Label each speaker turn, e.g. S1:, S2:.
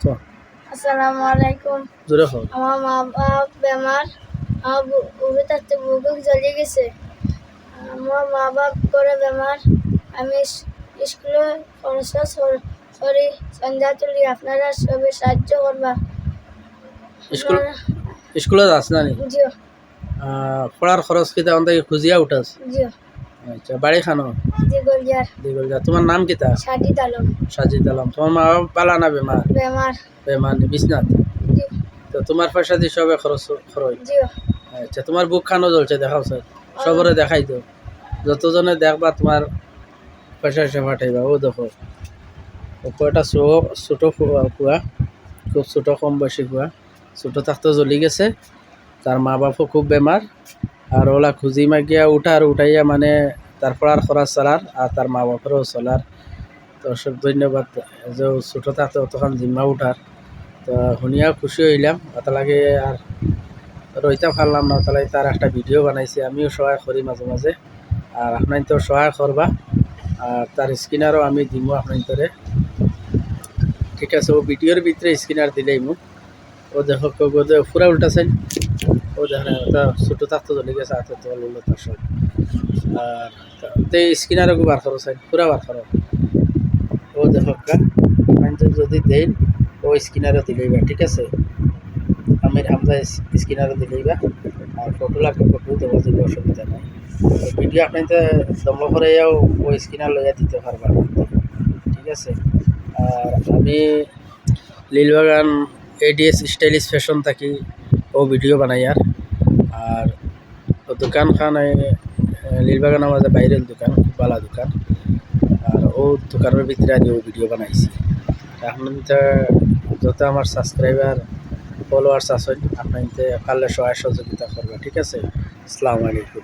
S1: তো
S2: আসসালামু আলাইকুম।
S1: জোরে হোক।
S2: আমার মা বাপ বেমার, আমার বুকে থাকতে বুকে জ্বলে গেছে। আমার মা বাপ করে বেমার, আমি স্কুলে পড়াশোনা করি, সন্ধ্যা তুলি। আপনারা সবাই সাহায্য করবা।
S1: স্কুল
S2: আপনারা
S1: স্কুলে যাস না নি?
S2: জিও
S1: পড়ার খরচ কি তখন থেকে খুঁজিয়া উঠাস?
S2: জিও
S1: আচ্ছা, বাড়ি খানো?
S2: দিগলিয়ার
S1: দিগল যা। তোমার নাম কিতা?
S2: সাজিদ আলম।
S1: সাজিদ আলম। তোমার মা বাবা পালা না বেমার?
S2: বেমার
S1: বেমার নি বিছনাথ।
S2: জিও
S1: তো তোমার পয়সা দিয়ে সবে খরচ।
S2: জিও
S1: আচ্ছা, তোমার বুক খানো জ্বলছে, দেখাও স্যার, সবরে দেখাই তো। যতজনে দেখবা তোমার পয়সা এসে পাঠাইবা। ও দেখো, কয়টা ছোটো কুয়া, খুব ছোটো, কম বয়সী কুয়া। ছোটো থাকতে জ্বলি গেছে, তার মা বাপও খুব বেমার, আর ওলা খুঁজি মাগিয়া উঠাইয়া মানে তারপর আর খরচ চলার, আর তার মা বাপেরও চলার। তো অশেষ ধন্যবাদ যে ছোটো থাকতে অতখান জিম্মা উঠার। তো শুনিয়া খুশি হইলাম। ওটা লাগে আর রইতে পারলাম না, তাহলে তার একটা ভিডিও বানাইছি, আমিও সহায় করি মাঝে মাঝে। আর আপনার তো সহায় করবা, আর তার স্ক্রিনারও আমি দিব আপনার তোরে। ঠিক আছে, ও ভিডিওর ভিতরে স্ক্রিনার দিলেই মোক। ও দেখো পুরা উল্টাছেন। ও দেখেন ওটা ছোটো থাকতে চলে গেছে, হাতে তো লুলো তার সব। আর তে স্ক্রিনারও বার করো চাই, পুরা বার করো। ও দেখো যদি দেন ও স্ক্রিনারও দিলেইবা। ঠিক আছে, আমির হামজা স্ক্রিনারও দিলেইবা। আর ফটো লাগবে, ফটো দেওয়া যাবে, অসুবিধা নাই। ভিডিও আপনি তো দমল করেও ওই স্ক্রিনার লইয়া দিতে পারবা। ঠিক আছে। আর আমি লীলবাগান এডিএস স্টাইলিশ ফ্যাশন থাকি ও ভিডিও বানাই। আর দোকানখান লীলবাগান আমাদের বাইরের দোকান, খুব ভালো দোকান। আর ও দোকানের ভিতরে আমি ও ভিডিও বানাইছি। এখন যত আমার সাবস্ক্রাইবার ফলোয়ার্স আছেন, আপনার পারলে সহায় সহযোগিতা করবা। ঠিক আছে, আসসালামু আলাইকুম।